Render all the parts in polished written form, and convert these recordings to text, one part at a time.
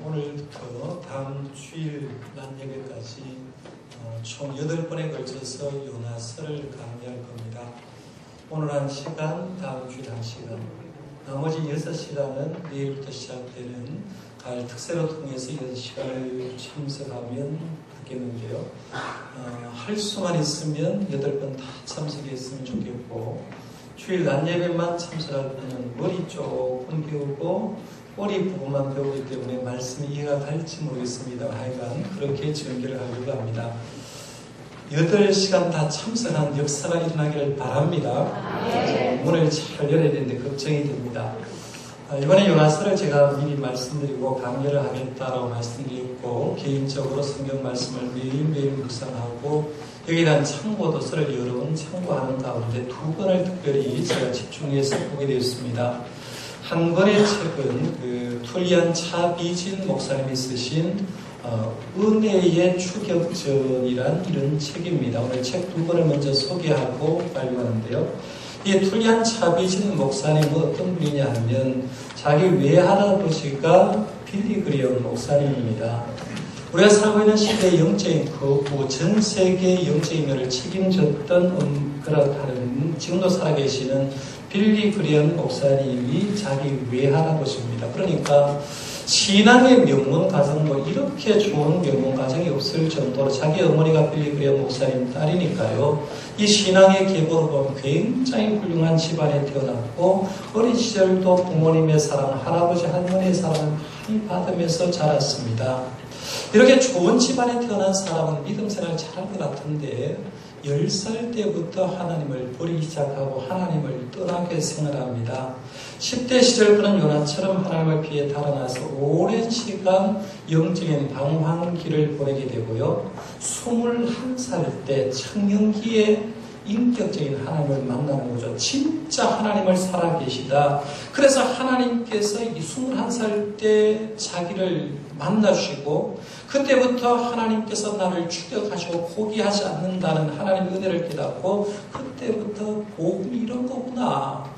오늘부터 다음 주일 낮 예배까지 총 8번에 걸쳐서 요나서를 강의할 겁니다. 오늘 1시간, 다음 주일 1시간, 나머지 6시간은 내일부터 시작되는 가을 특세로 통해서 6시간을 참석하면 되겠는데요. 할 수만 있으면 8번 다 참석했으면 좋겠고, 주일 낮 예배만 참석할 때는 머리 조금 배우고 꼬리 부분만 배우기 때문에 말씀이 이해가 갈지 모르겠습니다. 하여간 그렇게 전개를 하려고 합니다. 8시간 다 참석한 역사가 일어나기를 바랍니다. 문을 잘 열어야 되는데 걱정이 됩니다. 이번에 요나서를 제가 미리 말씀드리고 강의를 하겠다라고 말씀드렸고, 개인적으로 성경 말씀을 매일매일 묵상하고 여기에 대한 참고 도서를 여러 번 참고하는 가운데 2권을 특별히 제가 집중해서 보게 되었습니다. 한 권의 책은 툴리안 차비진 목사님이 쓰신 은혜의 추격전이란 이런 책입니다. 오늘 책 2권을 먼저 소개하고 발표하는데요. 이 툴리안 차비진 목사님은 어떤 분이냐 하면 자기 외할아버지가 빌리 그레엄 목사님입니다. 우리가 살고 있는 시대의 영적인 거부, 전 세계의 영적인 면을 책임졌던 그렇다는 지금도 살아계시는 빌리 그레엄 목사님이 자기 외할아버지입니다. 그러니까 신앙의 명문 가정, 이렇게 좋은 명문 가정이 없을 정도로 자기 어머니가 빌리 그레엄 목사님 딸이니까요. 이 신앙의 계보로 보면 굉장히 훌륭한 집안에 태어났고, 어린 시절도 부모님의 사랑, 할아버지 할머니의 사랑을 많이 받으면서 자랐습니다. 이렇게 좋은 집안에 태어난 사람은 믿음 생활을 잘할 것 같은데 10살 때부터 하나님을 버리기 시작하고 하나님을 떠나게 생활합니다. 10대 시절 그런 요나처럼 하나님을 피해 달아나서 오랜 시간 영적인 방황기를 보내게 되고요. 21살 때 청년기에 인격적인 하나님을 만나는 거죠. 진짜 하나님을 살아계시다. 그래서 하나님께서 이 21살 때 자기를 만나주시고 그때부터 하나님께서 나를 추격하시고 포기하지 않는다는 하나님의 은혜를 깨닫고 그때부터 복음이 이런 거구나.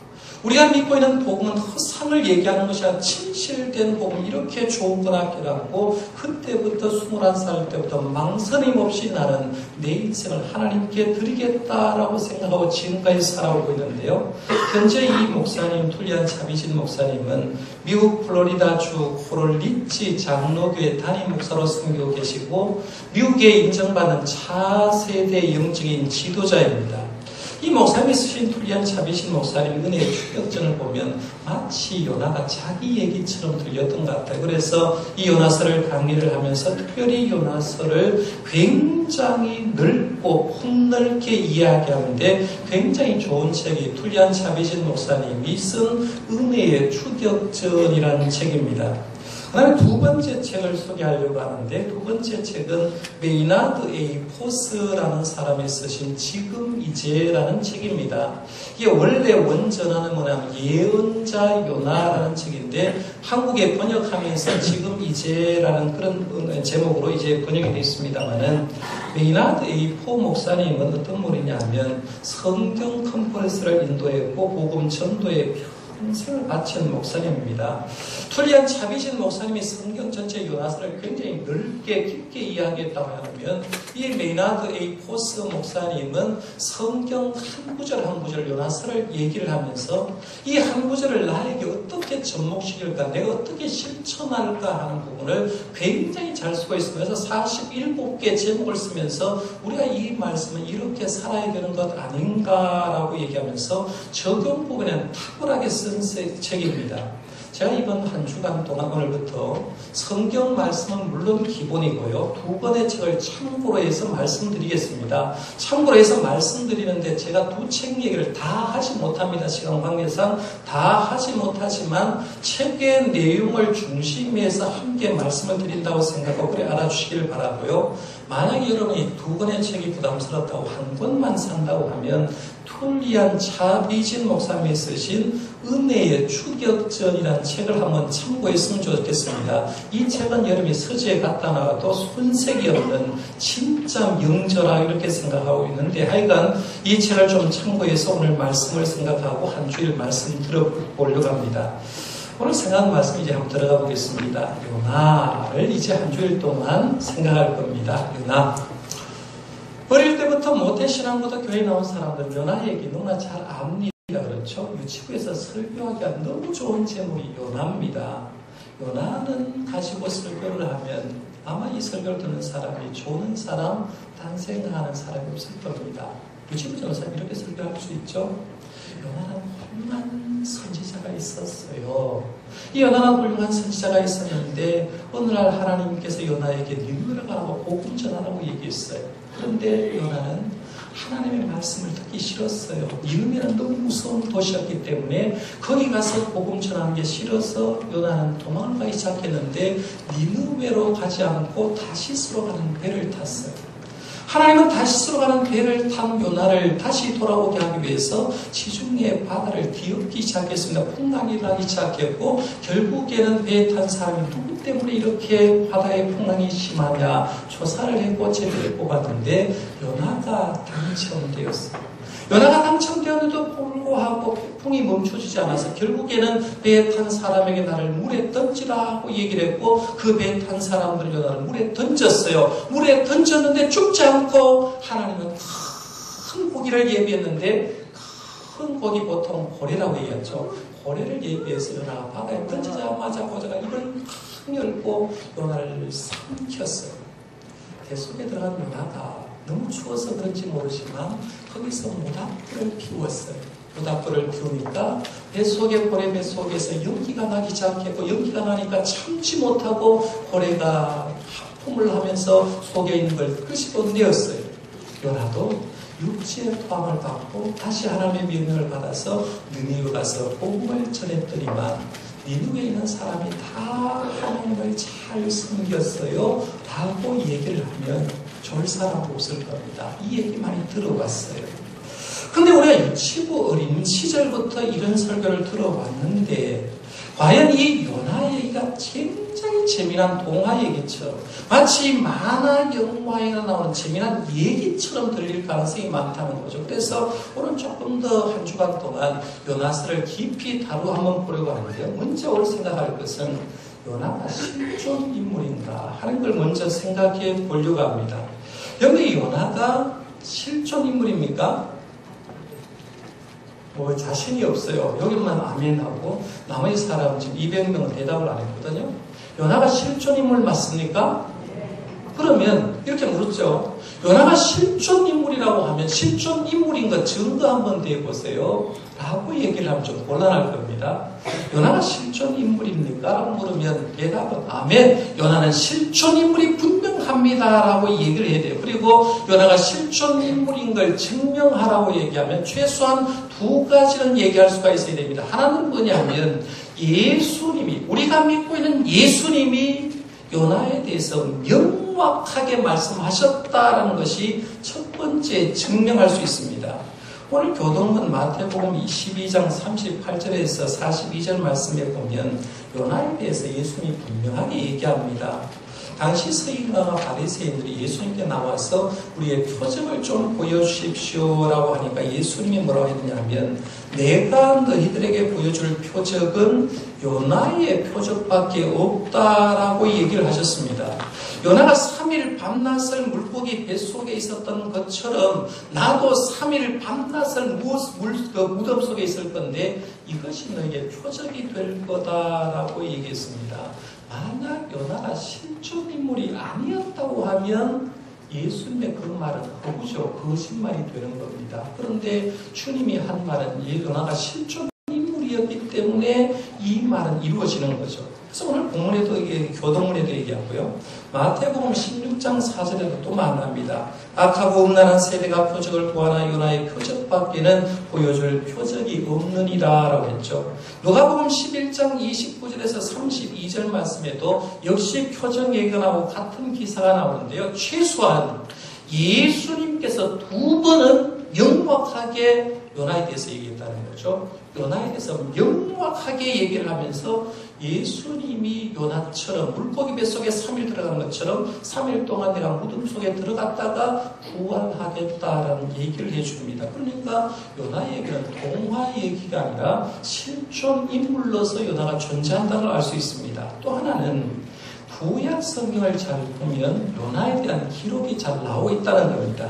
우리가 믿고 있는 복음은 허상을 얘기하는 것이 아니라 진실된 복음, 이렇게 좋은 거나 깨닫고 그때부터 21살 때부터 망설임 없이 나는 내 인생을 하나님께 드리겠다라고 생각하고 지금까지 살아오고 있는데요. 현재 이 목사님, 툴리안 차비진 목사님은 미국 플로리다주 코럴리치 장로교회 담임 목사로 섬기고 계시고 미국에 인정받는 차세대 영적인 지도자입니다. 이 목사님이 쓰신 툴리안 차비신 목사님 은혜의 추격전을 보면 마치 요나가 자기 얘기처럼 들렸던 것 같아요. 그래서 이 요나서를 강의를 하면서 특별히 요나서를 굉장히 넓고 폭넓게 이야기하는데 굉장히 좋은 책이 툴리안 차비신 목사님이 쓴 은혜의 추격전이라는 책입니다. 그 다음에 2번째 책을 소개하려고 하는데 2번째 책은 메이나드 A. 포스라는 사람이 쓰신 지금 이제라는 책입니다. 이게 원래 원전어는 뭐냐면 예언자 요나라는 책인데 한국에 번역하면서 지금 이제라는 그런 제목으로 이제 번역이 되어 있습니다만은 메이나드 A. 포 목사님은 어떤 분이냐 하면 성경 컨퍼런스를 인도했고 복음 전도에 평생을 바친 목사님입니다. 툴리안 차비진 목사님이 성경 전체 요나서를 굉장히 넓게 깊게 이야기했다고 하면 이 메이나드 A. 포스 목사님은 성경 한 구절 한 구절 요나서를 얘기를 하면서 이 한 구절을 나에게 어떻게 접목시킬까, 내가 어떻게 실천할까 하는 부분을 굉장히 잘 쓰고 있으면서 47개 제목을 쓰면서 우리가 이 말씀은 이렇게 살아야 되는 것 아닌가라고 얘기하면서 적용 부분에는 탁월하게 쓴 책입니다. 제가 이번 한 주간 동안 오늘부터 성경 말씀은 물론 기본이고요. 2권의 책을 참고로 해서 말씀드리겠습니다. 참고로 해서 말씀드리는데 제가 2책 얘기를 다 하지 못합니다. 시간 관계상 다 하지 못하지만 책의 내용을 중심에서 함께 말씀을 드린다고 생각하고 그래 알아주시기를 바라고요. 만약에 여러분이 2권의 책이 부담스럽다고 한 권만 산다고 하면 툴리안 차비진 목사님이 쓰신 은혜의 추격전이라는 책을 한번 참고했으면 좋겠습니다. 이 책은 여러분이 서재에 갖다 놔도 손색이 없는 진짜 명저라 이렇게 생각하고 있는데 하여간 이 책을 좀 참고해서 오늘 말씀을 생각하고 한 주일 말씀 들어보려고 합니다. 오늘 생각 말씀 이제 한번 들어가 보겠습니다. 요나를 이제 한 주일 동안 생각할 겁니다. 요나. 어릴 때부터 모태신앙부터 교회 나온 사람들 요나 얘기 너무나 잘 압니다. 그렇죠? 유치부에서 설교하기가 너무 좋은 제목이 요나입니다. 요나는 가지고 설교를 하면 아마 이 설교를 듣는 사람이 좋은 사람, 딴 생각하는 사람이 없을 겁니다. 유치부 전사님 이렇게 설교할 수 있죠? 요나는 훌륭한 선지자가 있었어요. 이 요나는 훌륭한 선지자가 있었는데 어느 날 하나님께서 요나에게 니느웨로 가라고 복음 전하라고 얘기했어요. 그런데 요나는 하나님의 말씀을 듣기 싫었어요. 니느웨는 너무 무서운 도시였기 때문에 거기 가서 복음 전하는 게 싫어서 요나는 도망을 가기 시작했는데 니느웨로 가지 않고 다시스로 가는 배를 탔어요. 하나님은 다시스로 가는 배를 탄 요나를 다시 돌아오게 하기 위해서 지중해 바다를 뒤엎기 시작했습니다. 풍랑이 나기 시작했고 결국에는 배에 탄 사람이 누구 때문에 이렇게 바다의 풍랑이 심하냐 조사를 했고 제비를 뽑았는데 요나가 당첨되었어요. 요나가 당첨되었는데도 불구하고 폭풍이 멈춰지지 않아서 결국에는 배에 탄 사람에게 나를 물에 던지라고 얘기를 했고 그 배에 탄 사람들은 요나를 물에 던졌어요. 물에 던졌는데 죽지 않고 하나님은 큰 고기를 예비했는데 큰 고기 보통 고래라고 얘기했죠. 고래를 예비해서 요나가 바다에 던지자마자 고자가 입을 탁 열고 요나를 삼켰어요. 배 속에 들어간 요나가 너무 추워서 그런지 모르지만 거기서 모닥불을 피웠어요. 모닥불을 피우니까 뱃속에 고래 뱃속에서 연기가 나기 시작했고 연기가 나니까 참지 못하고 고래가 하품을 하면서 속에 있는 걸 끄집어내었어요. 요나도 육지의 토함을 받고 다시 하나님의 명령을 받아서 니느웨 가서 복음을 전했더니만 니느웨에 있는 사람이 다 하나님을 잘 섬겼어요 라고 얘기를 하면 좋을 사람 없을 겁니다. 이 얘기 많이 들어봤어요. 근데 우리가 유치부 어린 시절부터 이런 설교를 들어봤는데 과연 이 요나 얘기가 굉장히 재미난 동화 얘기처럼 마치 만화 영화에 나오는 재미난 얘기처럼 들릴 가능성이 많다는 거죠. 그래서 오늘 조금 더 한 주간 동안 요나서를 깊이 한번 보려고 하는데요. 먼저 오늘 생각할 것은 요나가 실존 인물인가 하는 걸 먼저 생각해 보려고 합니다. 여기 요나가 실존 인물입니까? 뭐 자신이 없어요. 여기만 아멘하고 나머지 사람은 지금 200명은 대답을 안 했거든요. 요나가 실존 인물 맞습니까? 그러면 이렇게 물었죠. 요나가 실존 인물이라고 하면 실존 인물인 거 증거 한번 대보세요 라고 얘기를 하면 좀 곤란할 겁니다. 요나가 실존 인물입니까? 라고 물으면 대답은 아멘. 요나는 실존 인물이 분명합니다 라고 얘기를 해야 돼요. 그리고 요나가 실존 인물인 걸 증명하라고 얘기하면 최소한 두 가지는 얘기할 수가 있어야 됩니다. 하나는 뭐냐면 예수님이 우리가 믿고 있는 예수님이 요나에 대해서 명확하게 말씀하셨다라는 것이 첫 번째 증명할 수 있습니다. 오늘 교동은 마태복음 22장 38절에서 42절 말씀에 보면 요나에 대해서 예수님이 분명하게 얘기합니다. 당시 서기관과 바리새인들이 예수님께 나와서 우리의 표적을 좀 보여주십시오라고 하니까 예수님이 뭐라고 했느냐면 내가 너희들에게 보여줄 표적은 요나의 표적밖에 없다라고 얘기를 하셨습니다. 요나가 3일 밤낮을 물고기 뱃속에 있었던 것처럼 나도 3일 밤낮을 무덤 속에 있을 건데 이것이 너희의 표적이 될 거다라고 얘기했습니다. 만약 요나가 실존 인물이 아니었다고 하면 예수님의 그 말은 거구죠. 거짓말이 되는 겁니다. 그런데 주님이 한 말은 요나가 실존 인물이었기 때문에 이 말은 이루어지는 거죠. 그래서 오늘 본문에도 교동문에도 얘기하고요. 마태복음 16장 4절에도 또 만납니다. 악하고 음란한 세대가 표적을 구하나 요나의 표적밖에는 보여줄 표적이 없느니라 라고 했죠. 누가복음 11장 29절에서 32절 말씀에도 역시 표적 얘기가 나오고 같은 기사가 나오는데요. 최소한 예수님께서 두 번은 명확하게 요나에 대해서 얘기했다는 거죠. 요나에 대해서 명확하게 얘기를 하면서 예수님이 요나처럼 물고기 뱃속에 3일 들어간 것처럼 3일 동안 내가 무덤 속에 들어갔다가 부활하겠다라는 얘기를 해줍니다. 그러니까 요나 얘기는 동화 얘기가 아니라 실존 인물로서 요나가 존재한다는 걸 알 수 있습니다. 또 하나는 구약 성경을 잘 보면 요나에 대한 기록이 잘 나오고 있다는 겁니다.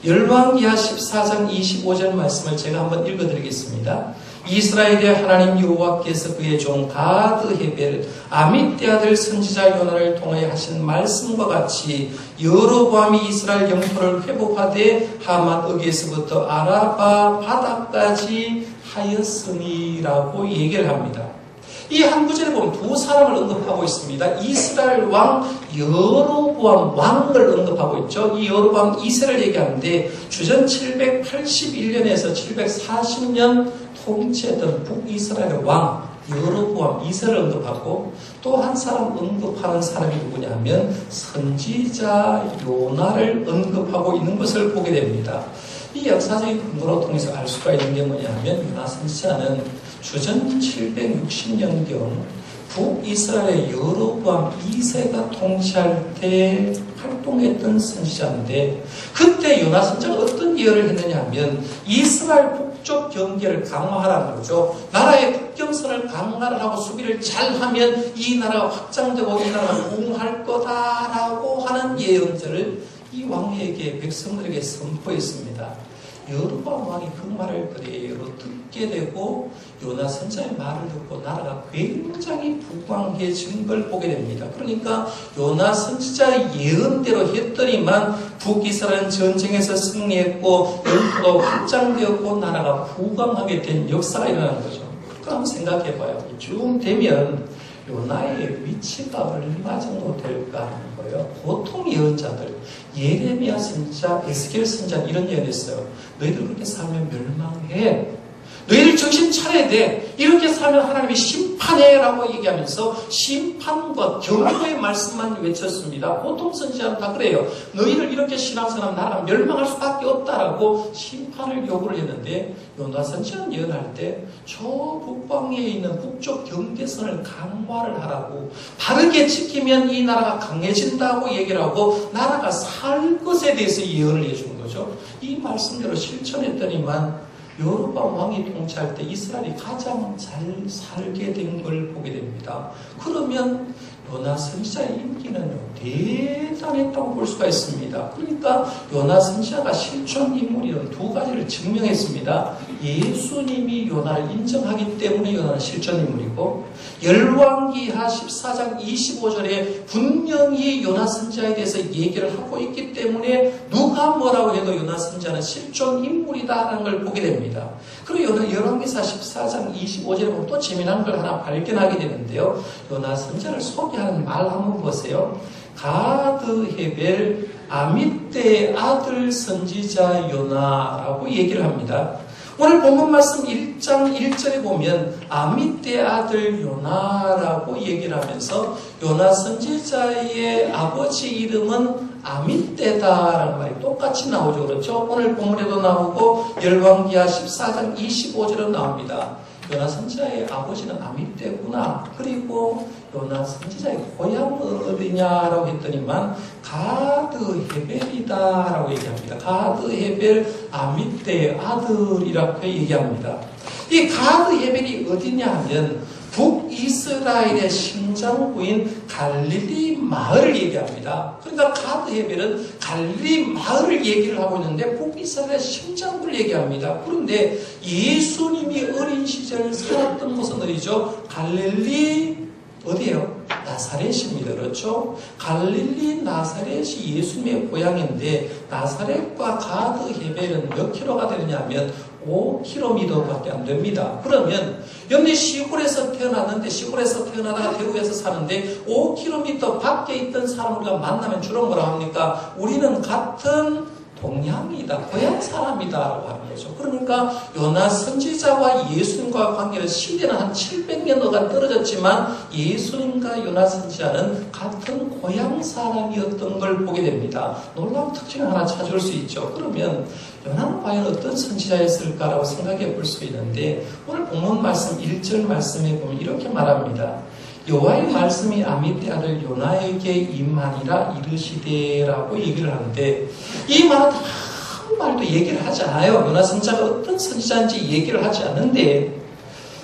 열왕기하 14장 25절 말씀을 제가 한번 읽어드리겠습니다. 이스라엘의 하나님 여호와께서 그의 종 가드 헤벨 아밋대 아들 선지자 요나를 통하여 하신 말씀과 같이 여로보암이 이스라엘 영토를 회복하되 하맛 어귀에서부터 아라바 바다까지 하였으니라고 얘기를 합니다. 이 한 구절에 보면 두 사람을 언급하고 있습니다. 이스라엘 왕 여로보암 왕을 언급하고 있죠. 이 여로보암 2세를 얘기하는데 주전 781년에서 740년 통치했던 북이스라엘 왕 여로보암 2세를 언급하고 또 한 사람 언급하는 사람이 누구냐 하면 선지자 요나를 언급하고 있는 것을 보게 됩니다. 이 역사적인 근거로 통해서 알 수가 있는 게 뭐냐 하면 요나 선지자는 주전 760년경 북이스라엘의 여로보암 2세가 통치할 때 활동했던 선지자인데 그때 요나 선지자가 어떤 예언을 했느냐 하면 이스라엘 북쪽 경계를 강화하라는 거죠. 나라의 국경선을 강화를 하고 수비를 잘하면 이 나라가 확장되고 이 나라가 부흥할 거다라고 하는 예언들을 이 왕에게 백성들에게 선포했습니다. 여로보암 왕이 그 말을 그대로 듣게 되고 요나 선지자의 말을 듣고 나라가 굉장히 부강해진 걸 보게 됩니다. 그러니까 요나 선지자의 예언대로 했더니만 북이스라엘 전쟁에서 승리했고 영토가 확장되었고 나라가 부강하게 된 역사가 일어나는 거죠. 그러니까 한번 생각해봐요. 쭉 되면 요나의 위치가 얼마 정도 될까 하는 거예요. 보통 예언자들 예레미야 선지자, 에스겔 선지자 이런 예언했어요. 너희들 그렇게 살면 멸망해. 너희들 정신 차려야 돼. 이렇게 살면 하나님이 심판해라고 얘기하면서 심판과 경고의 말씀만 외쳤습니다. 보통 선지자는 다 그래요. 너희들 이렇게 신앙생활하면 나라가 멸망할 수밖에 없다라고 심판을 요구를 했는데 요나 선지자는 예언할 때 저 북방에 있는 북쪽 경계선을 강화를 하라고 바르게 지키면 이 나라가 강해진다고 얘기를 하고 나라가 살 것에 대해서 예언을 해준 거죠. 이 말씀대로 실천했더니만 여로보암 왕이 통치할 때 이스라엘이 가장 잘 살게 된 걸 보게 됩니다. 그러면 요나 선지자의 인기는 대단했다고 볼 수가 있습니다. 그러니까 요나 선지자가 실존 인물이라는 두 가지를 증명했습니다. 예수님이 요나를 인정하기 때문에 요나는 실존 인물이고 열왕기하 14장 25절에 분명히 요나 선지자에 대해서 얘기를 하고 있기 때문에 누가 뭐라고 해도 요나 선지자는 실존 인물이다라는 걸 보게 됩니다. 그리고 열왕기하 14장 25절에 보면 또 재미난 걸 하나 발견하게 되는데요. 요나 선지자를 소개하는 말 한번 보세요. 가드 헤벨 아밋대 아들 선지자 요나라고 얘기를 합니다. 오늘 본문 말씀 1장 1절에 보면 아밋대 아들 요나라고 얘기를 하면서 요나 선지자의 아버지 이름은 아밋대다라는 말이 똑같이 나오죠. 그렇죠? 오늘 본문에도 나오고 열왕기하 14장 25절에 나옵니다. 요나 선지자의 아버지는 아밋대구나. 그리고 요나 선지자의 고향은 어디냐라고 했더니만 가드 헤벨이다라고 얘기합니다. 가드 헤벨 아밋대의 아들이라고 얘기합니다. 이 가드 헤벨이 어디냐 하면 북이스라엘의 심장부인 갈릴리 마을을 얘기합니다. 그러니까 가드 헤벨은 갈릴리 마을을 얘기를 하고 있는데 북이스라엘의 심장부를 얘기합니다. 그런데 예수님이 어린 시절 살았던 곳은 어디죠? 갈릴리 어디예요? 나사렛입니다. 그렇죠? 갈릴리 나사렛이 예수님의 고향인데 나사렛과 가드 헤벨은 몇 킬로가 되느냐면 5km밖에 안 됩니다. 그러면 여기 시골에서 태어났는데 시골에서 태어나다가 대구에서 사는데 5km 밖에 있던 사람을 우리가 만나면 주로 뭐라고 합니까? 우리는 같은 동양이다, 고향 사람이다라고 하는 거죠. 그러니까 요나 선지자와 예수님과 관계는 시대는 한 700년도가 떨어졌지만 예수님과 요나 선지자는 같은 고향 사람이었던 걸 보게 됩니다. 놀라운 특징을 하나 찾을 수 있죠. 그러면 요나는 과연 어떤 선지자였을까라고 생각해 볼 수 있는데 오늘 본문 말씀 1절 말씀에 보면 이렇게 말합니다. 여호와의 말씀이 아미떼 아들 요나에게 임하니라 이르시되라고 얘기를 하는데, 이 말은 한 말도 얘기를 하지 않아요. 요나 선지자가 어떤 선지자인지 얘기를 하지 않는데,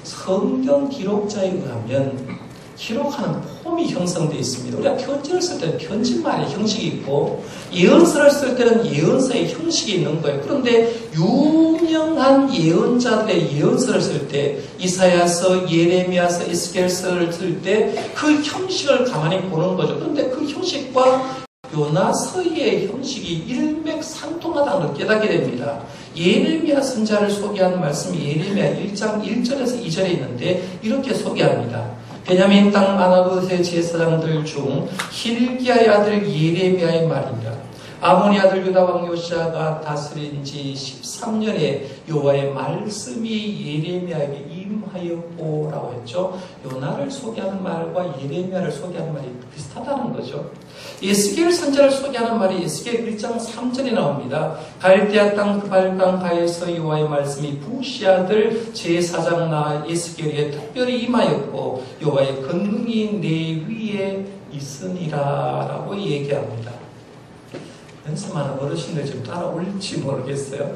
성경 기록자에 의하면 기록하는 폼이 형성되어 있습니다. 우리가 편지를 쓸 때는 편지말의 형식이 있고, 예언서를 쓸 때는 예언서의 형식이 있는 거예요. 그런데 유명한 예언자들의 예언서를 쓸 때, 이사야서, 예레미야서, 에스겔서를 쓸 때 그 형식을 가만히 보는 거죠. 그런데 그 형식과 요나서의 형식이 일맥상통하다는 걸 깨닫게 됩니다. 예레미야 선자를 소개하는 말씀이 예레미야 1장 1절에서 2절에 있는데 이렇게 소개합니다. 베냐민 땅 아나봇의 제사장들 중 hil기야의 아들 예레미야의 말이니라. 아모니 아들 유다 왕 요시야가 다스린 지 13년에 여호와의 말씀이 예레미야에게 임하였고라고 했죠. 요나를 소개하는 말과 예레미야를 소개하는 말이 비슷하다는 거죠. 에스겔 선지자를 소개하는 말이 에스겔 1장 3절에 나옵니다. 갈대아 땅 그발강가에서 여호와의 말씀이 부시 아들 제사장 나 에스겔에게 특별히 임하였고 여호와의 권능이 내 위에 있으니라 라고 얘기합니다. 연습하는 어르신들 좀 따라올지 모르겠어요.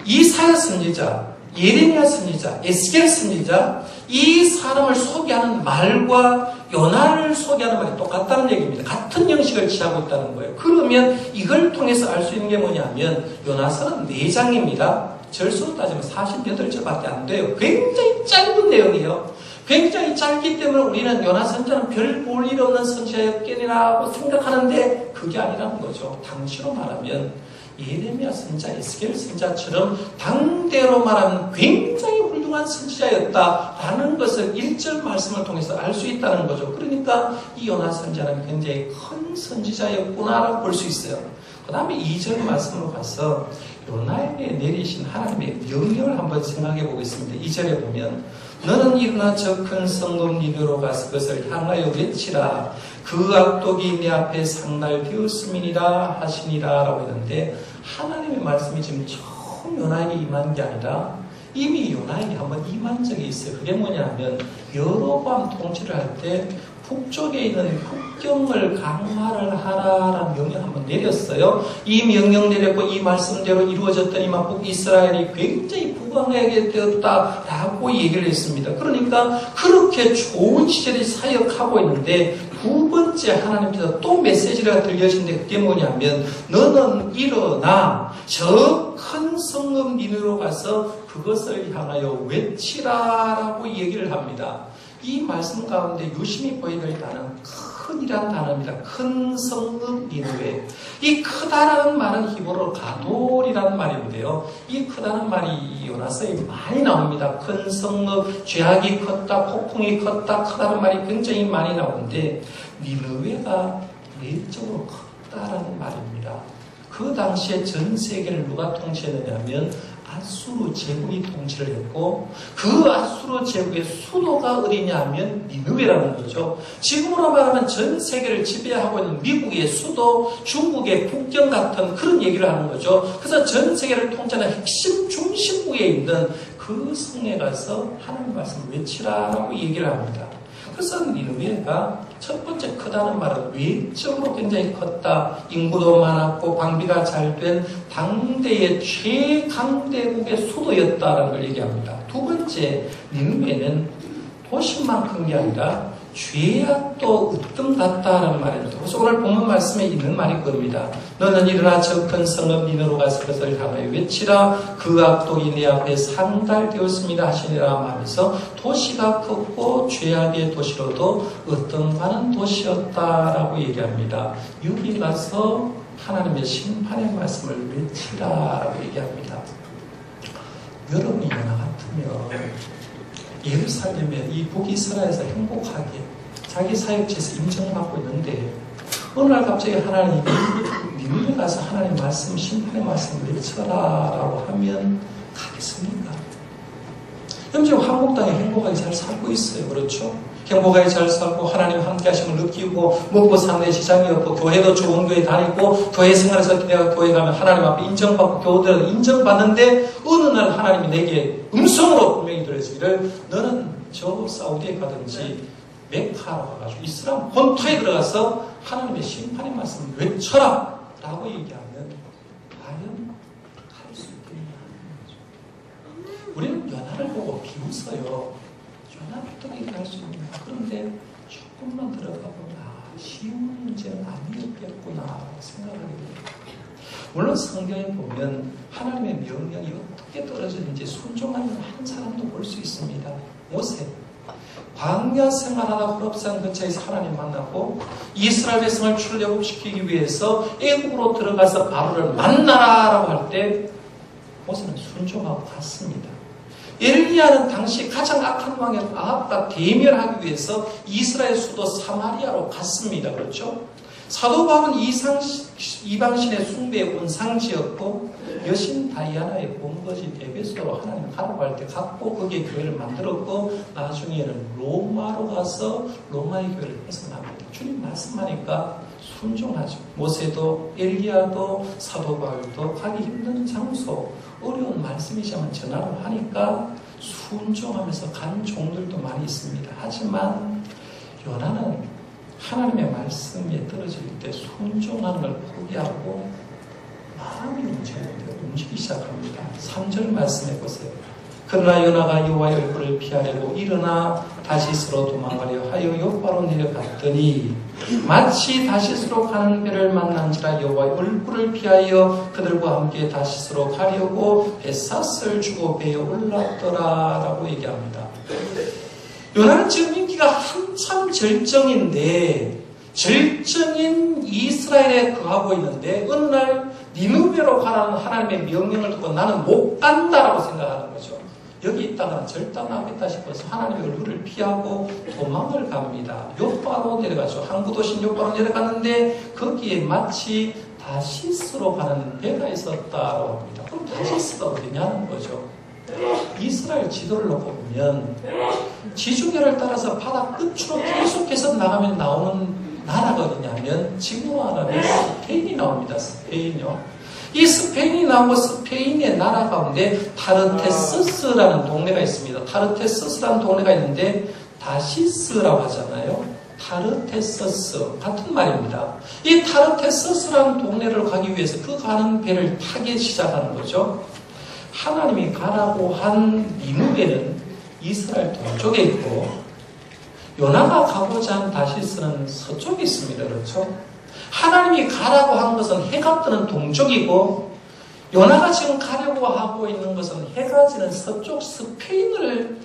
이사야 선지자, 예레미야 선지자, 에스겔 선지자, 이 사람을 소개하는 말과 요나를 소개하는 말이 똑같다는 얘기입니다. 같은 형식을 취하고 있다는 거예요. 그러면 이걸 통해서 알 수 있는 게 뭐냐면 요나서는 4장입니다. 절수로 따지면 48절밖에 안 돼요. 굉장히 짧은 내용이에요. 굉장히 짧기 때문에 우리는 요나 선지자는 별 볼 일 없는 선지자였겠니라고 생각하는데 그게 아니라는 거죠. 당시로 말하면 예레미야 선지자, 에스겔 선지자처럼 당대로 말하면 굉장히 훌륭한 선지자였다라는 것을 1절 말씀을 통해서 알 수 있다는 거죠. 그러니까 이 요나 선지자는 굉장히 큰 선지자였구나라고 볼 수 있어요. 그 다음에 2절 말씀으로 가서 요나에게 내리신 하나님의 명령을 한번 생각해 보겠습니다. 2절에 보면 너는 일어나 저 큰 성읍 니느웨로 가서 그것을 향하여 외치라. 그 악독이 내 앞에 상달되었음이니라 하시니라 라고 했는데, 하나님의 말씀이 지금 처음 요나에게 임한 게 아니라 이미 요나에게 한번 임한 적이 있어요. 그게 뭐냐면 여로보암 통치를 할 때 북쪽에 있는 국경을 강화를 하라라는 명령 한번 내렸어요. 이 명령 내렸고 이 말씀대로 이루어졌더니만 북이스라엘이 굉장히 부강하게 되었다라고 얘기를 했습니다. 그러니까 그렇게 좋은 시절에 사역하고 있는데 두 번째 하나님께서 또 메시지가 들려지는데 그게 뭐냐면 너는 일어나 저 큰 성읍 니느웨로 가서 그것을 향하여 외치라라고 얘기를 합니다. 이 말씀 가운데 유심히 보여야 될 단어는 큰이라는 단어입니다. 큰 성읍 니느웨. 이 크다라는 말은 히브리어로 가돌이라는 말인데요. 이 크다는 말이 요나서에 많이 나옵니다. 큰 성읍, 죄악이 컸다, 폭풍이 컸다, 크다는 말이 굉장히 많이 나오는데 니느웨가 내적으로 컸다라는 말입니다. 그 당시에 전 세계를 누가 통치했느냐 하면 아수르 제국이 통치를 했고 그 아수르 제국의 수도가 어디냐 하면 니느웨라는 거죠. 지금으로 말하면 전 세계를 지배하고 있는 미국의 수도, 중국의 국경 같은 그런 얘기를 하는 거죠. 그래서 전 세계를 통치하는 핵심 중심부에 있는 그 성에 가서 하나님 말씀을 외치라라고 얘기를 합니다. 그래서 니느웨가 첫 번째 크다는 말은 외적으로 굉장히 컸다. 인구도 많았고 방비가 잘 된 당대의 최강대국의 수도였다라는 걸 얘기합니다. 두 번째, 니느웨는 도시만 큰 게 아니라 죄악도 으뜸같다라는 말입니다. 그래서 오늘 본문 말씀에 있는 말이 그겁니다. 너는 일어나 저 큰 성읍 니느웨로 가서 그것을 향하여 외치라. 그 악독이 내 앞에 상달되었습니다 하시니라 하면서 도시가 컸고 죄악의 도시로도 으뜸하는 도시였다라고 얘기합니다. 여기 가서 하나님의 심판의 말씀을 외치라라고 얘기합니다. 여러분이 요나 같으면 예루살렘에 이 북이스라엘에서 행복하게 자기 사역지에서 인정받고 있는데 어느 날 갑자기 하나님이 니느웨 가서 하나님 말씀, 심판의 말씀을 외쳐라라고 하면 가겠습니까? 지금 한국 땅에 행복하게 잘 살고 있어요. 그렇죠? 행복하게 잘 살고 하나님 함께 하심을 느끼고 먹고 사는 데 지장이 없고 교회도 좋은 교회 다니고 교회 생활에서 내가 교회 가면 하나님 앞에 인정받고 교우들은 인정받는데 어느 날 하나님이 내게 음성으로 분명히 들으시기를 너는 저 사우디에 가든지 메카로 가가지고 이슬람 본토에 들어가서 하나님의 심판의 말씀을 외쳐라 라고 얘기하면 과연 할 수 있겠냐. 우리는 연하를 보고 비웃어요. 연하 어떻게 할 수 있냐. 그런데 조금만 들어가 보면 쉬운 문제는 아니었겠구나 생각하게 됩니다. 물론 성경에 보면 하나님의 명령이 어떻게 떨어지는지 순종하는 한 사람도 볼 수 있습니다. 모세 광야 생활하다 호렙산 근처에서 하나님 만났고 이스라엘 백성을 출애굽시키기 위해서 애굽으로 들어가서 바로를 만나라라고 할 때 모세는 순종하고 갔습니다. 엘리야는 당시 가장 악한 왕의 아합과 대면하기 위해서 이스라엘 수도 사마리아로 갔습니다. 그렇죠? 사도 바울은 이방신의 숭배의 온상지였고 여신 다이아나의 본거지 에베소로 하나님 가라고 할 때 갔고 거기에 교회를 만들었고 나중에는 로마로 가서 로마의 교회를 형성합니다. 주님 말씀하니까 순종하죠. 모세도 엘리야도 사도 바울도 가기 힘든 장소 어려운 말씀이지만 전하를 하니까 순종하면서 간 종들도 많이 있습니다. 하지만 요나는 하나님의 말씀에 떨어질 때 순종하는 걸 포기하고 마음이 움직이기 시작합니다. 3절 말씀해 보세요. 그러나 요나가 여호와의 얼굴을 피하려고 일어나 다시스로 도망가려 하여 요바로 내려갔더니 마치 다시스로 가는 배를 만난지라 여호와의 얼굴을 피하여 그들과 함께 다시스로 가려고 뱃삿을 주고 배에 올랐더라라고 얘기합니다. 요나는 지금 인기가 한참 절정인데 절정인 이스라엘에 거하고 있는데 어느 날 니느웨로 가라는 하나님의 명령을 듣고 나는 못 간다라고 생각하는 거죠. 여기 있다가 절단하겠다 싶어서 하나님의 얼굴을 피하고 도망을 갑니다. 요바로 내려가죠. 항구 도시인 요바로 내려갔는데 거기에 마치 다시스로 가는 배가 있었다고 합니다. 그럼 다시스가 어디냐는 거죠. 이스라엘 지도를 놓고 보면 지중해를 따라서 바다 끝으로 계속해서 나가면 나오는 나라가 어디냐면 지금으로 하면 스페인이 나옵니다. 스페인요. 이 스페인이 나오고 스페인의 나라 가운데 타르테스스라는 동네가 있습니다. 타르테스스라는 동네가 있는데 다시스라고 하잖아요. 타르테스스 같은 말입니다. 이 타르테스스라는 동네를 가기 위해서 그 가는 배를 타기 시작하는 거죠. 하나님이 가라고 한 니느웨는 이스라엘 동쪽에 있고 요나가 가고자 한 다시스는 서쪽에 있습니다. 그렇죠? 하나님이 가라고 한 것은 해가 뜨는 동쪽이고 요나가 지금 가려고 하고 있는 것은 해가 지는 서쪽 스페인을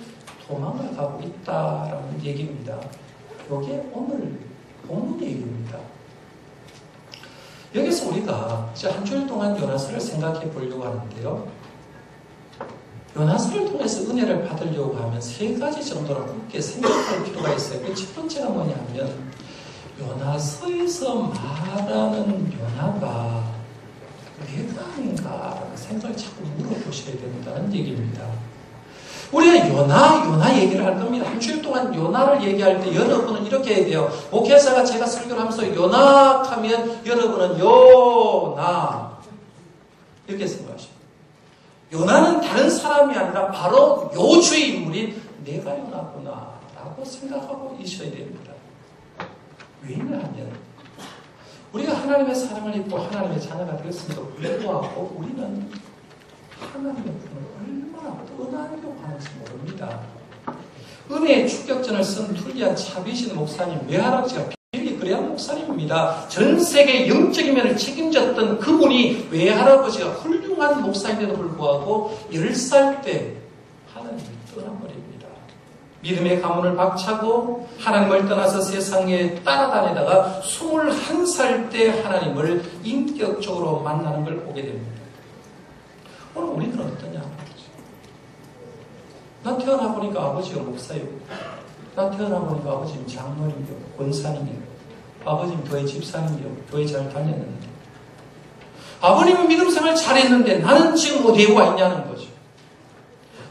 도망을 가고 있다라는 얘기입니다. 이게 오늘 본문 얘기입니다. 여기서 우리가 이제 한 주일 동안 요나서를 생각해 보려고 하는데요. 요나서를 통해서 은혜를 받으려고 하면 세 가지 정도로 함께 생각할 필요가 있어요. 그 첫 번째가 뭐냐면 요나서에서 말하는 요나가 내가 아닌가라는 생각을 자꾸 물어보셔야 된다는 얘기입니다. 우리가 요나 얘기를 할 겁니다. 한 주일 동안 요나를 얘기할 때 여러분은 이렇게 해야 돼요. 목회자가 제가 설교를 하면서 요나하면 여러분은 요나 이렇게 생각하시죠. 요나는 다른 사람이 아니라 바로 요주의 인물인 내가 요나구나 라고 생각하고 있어야 됩니다. 왜냐하면 우리가 하나님의 사랑을 입고 하나님의 자녀가 되었음에도 불구하고 우리는 하나님의 분을 얼마나 떠나려고 하는지 모릅니다. 은혜의 축격전을 쓴 툴리안 차비신 목사님 외할아버지가 빌리 그레암 목사님입니다. 전 세계 영적인 면을 책임졌던 그분이 외할아버지가 훌륭한 목사인데도 불구하고 10살 때 하나님을 떠나버립니다. 믿음의 가문을 박차고 하나님을 떠나서 세상에 따라다니다가 21살 때 하나님을 인격적으로 만나는 걸 보게 됩니다. 오늘 우리는 어떠냐? 나 태어나보니까 아버지가 목사였고 나 태어나보니까 아버지는 장로님이고 권사님이고 아버지는 교회 집사님이고 교회 잘 다녔는데 아버님은 믿음 생활 잘했는데 나는 지금 어디에 와 있냐는 거죠.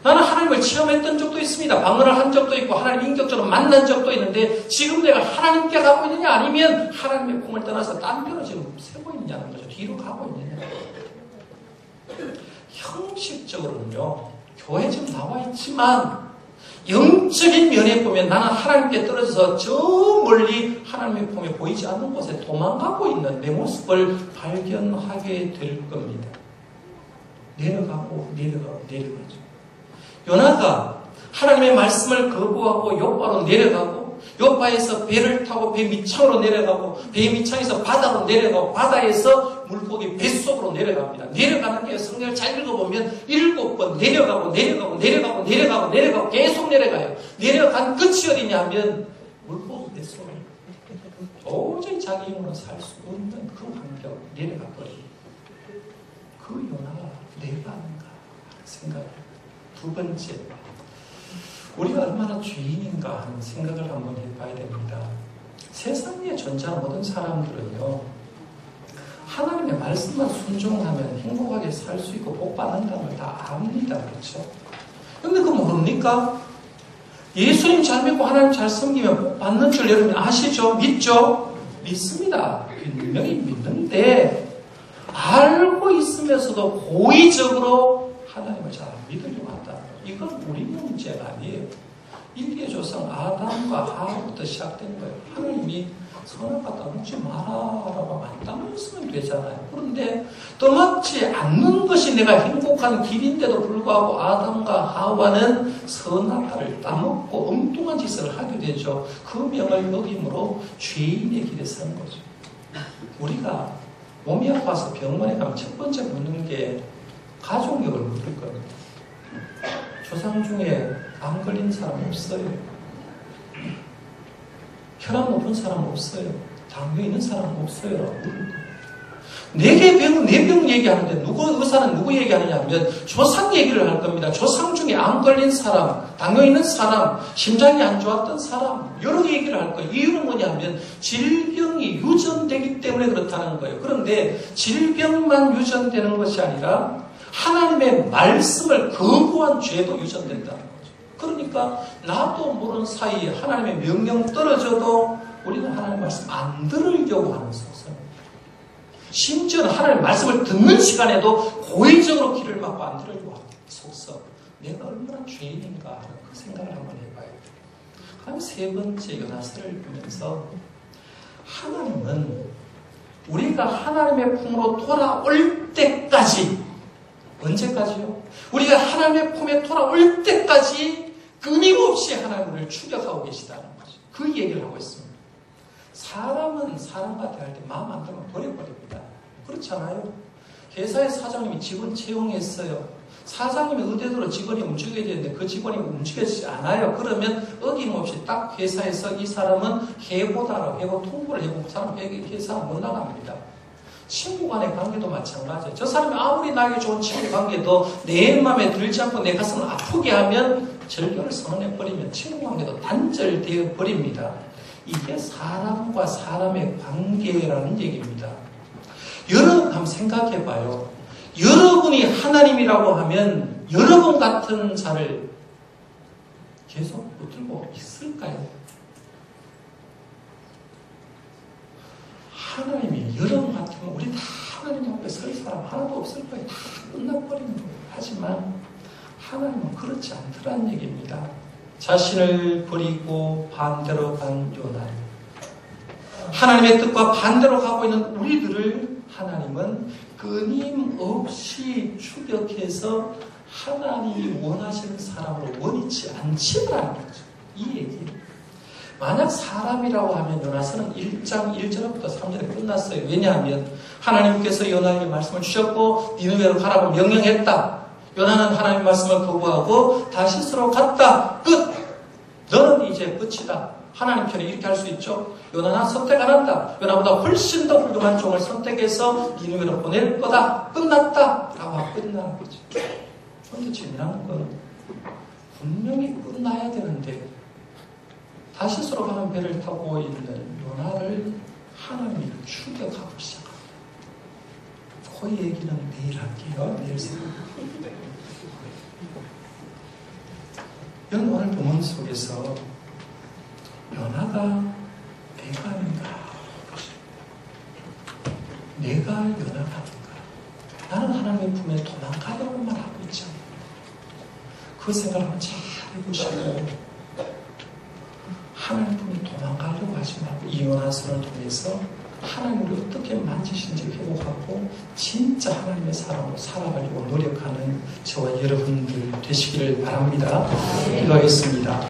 나는 하나님을 체험했던 적도 있습니다. 방언을 한 적도 있고 하나님 인격적으로 만난 적도 있는데 지금 내가 하나님께 가고 있느냐 아니면 하나님의 꿈을 떠나서 딴 데로 지금 세고 있느냐는 거죠. 뒤로 가고 있느냐. 형식적으로는요. 교회 좀 나와 있지만 영적인 면에 보면 나는 하나님께 떨어져서 저 멀리 하나님의 품에 보이지 않는 곳에 도망가고 있는 내 모습을 발견하게 될 겁니다. 내려가고 내려가죠. 요나가 하나님의 말씀을 거부하고 욥바로 내려가고 욥바에서 배를 타고 배 밑창으로 내려가고 배 밑창에서 바다로 내려가고 바다에서 물고기 뱃속으로 내려갑니다. 내려가는 게 성경을 잘 읽어보면 7번 내려가고 계속 내려가요. 내려간 끝이 어디냐면 물고기 뱃속으로 도저히 자기 힘으로 살 수 없는 그 환경 내려가 버립니다. 그 요나가 내가 아닌가 생각해요. 두 번째, 우리가 얼마나 죄인인가 하는 생각을 한번 해봐야 됩니다. 세상에 존재하는 모든 사람들은요, 하나님의 말씀만 순종하면 행복하게 살 수 있고 복 받는다는 걸 다 압니다. 그렇죠? 근데 그거 모릅니까? 예수님 잘 믿고 하나님 잘 섬기면 복 받는 줄 여러분 아시죠? 믿죠? 믿습니다. 분명히 믿는데 알고 있으면서도 고의적으로 하나님을 잘 믿으려고 한다. 이건 우리 문제가 아니에요. 인류의 조상 아담과 하와부터 시작된 거예요. 하나님이 선악 갖다 먹지 마라라고 안 따먹었으면 되잖아요. 그런데 떠먹지 않는 것이 내가 행복한 길인데도 불구하고 아담과 하와는 선악과를 따먹고 엉뚱한 짓을 하게 되죠. 그 명을 어김으로 죄인의 길에 서는 거죠. 우리가 몸이 아파서 병원에 가면 첫 번째 묻는 게 가족력을 묻을 겁니다. 조상 중에 암 걸린 사람 없어요. 혈압 높은 사람 없어요. 당뇨 있는 사람 없어요. 라고 물을 거예요. 내 병 얘기하는데 의사는 누구 얘기하느냐 하면 조상 얘기를 할 겁니다. 조상 중에 암 걸린 사람, 당뇨 있는 사람, 심장이 안 좋았던 사람, 여러 얘기를 할 거예요. 이유는 뭐냐면 질병이 유전되기 때문에 그렇다는 거예요. 그런데 질병만 유전되는 것이 아니라 하나님의 말씀을 거부한 죄도 유전된다는 거죠. 그러니까 나도 모르는 사이에 하나님의 명령 떨어져도 우리는 하나님의 말씀 안 들으려고 하는 속성. 심지어는 하나님의 말씀을 듣는 시간에도 고의적으로 귀를 막고 안 들으려고 하는 속성. 내가 얼마나 죄인인가 하는 그 생각을 한번 해봐야 돼요. 그다음 세 번째 요나서를 보면서 하나님은 우리가 하나님의 품으로 돌아올 때까지, 언제까지요? 우리가 하나님의 품에 돌아올 때까지 끊임없이 하나님을 추격하고 계시다는 거죠. 그 얘기를 하고 있습니다. 사람은 사람과 대할 때 마음 안 들면 버려버립니다. 그렇잖아요. 회사의 사장님이 직원 채용했어요. 사장님의 의대대로 직원이 움직여야 되는데 그 직원이 움직여지지 않아요. 그러면 어김없이 딱 회사에서 이 사람은 해고다라고 해고 통보를 해고 그 사람 회사 못 나갑니다. 친구 간의 관계도 마찬가지예요. 저 사람이 아무리 나에게 좋은 친구 관계도 내 마음에 들지 않고 내 가슴을 아프게 하면 절교를 선언해버리면 친구 관계도 단절되어 버립니다. 이게 사람과 사람의 관계라는 얘기입니다. 여러분 한번 생각해봐요. 여러분이 하나님이라고 하면 여러분 같은 자를 계속 붙들고 있을까요? 하나님이 여러분 같으면 우리 다 하나님 앞에 설 사람 하나도 없을 거예요. 다 끝나버리는 거예요. 하지만 하나님은 그렇지 않더란 얘기입니다. 자신을 버리고 반대로 간 요나. 하나님의 뜻과 반대로 가고 있는 우리들을 하나님은 끊임없이 추격해서 하나님이 원하시는 사람으로 원치 않지라는 거죠. 이 얘기예요. 만약 사람이라고 하면 요나서는 1장 1절부터 3절에 끝났어요. 왜냐하면 하나님께서 요나에게 말씀을 주셨고 니느웨로 가라고 명령했다. 요나는 하나님의 말씀을 거부하고 다시스로 갔다. 끝! 너는 이제 끝이다. 하나님 편에 이렇게 할 수 있죠. 요나는 선택 안 한다. 요나보다 훨씬 더 훌륭한 종을 선택해서 니느웨로 보낼 거다. 끝났다. 라고 끝나는 거죠. 그런데 재미난 건 분명히 끝나야 되는데 다시스로 가는 배를 타고 있는 요나를 하나님이 추격하고 시작합니다. 그 얘기는 내일 할게요. 내일 새벽에. 이런 오늘 본문 속에서 요나가 내가 아닌가? 내가 요나가 아닌가? 나는 하나님의 품에 도망가려고만 하고 있잖아. 그 생각을 한번 잘 해보시고 하나님 분이 도망가려고 하지 말고 이 요나서를 통해서 하나님을 어떻게 만지신지 회복하고 진짜 하나님의 사람으로 살아가려고 노력하는 저와 여러분들 되시기를 바랍니다. 기도하겠습니다.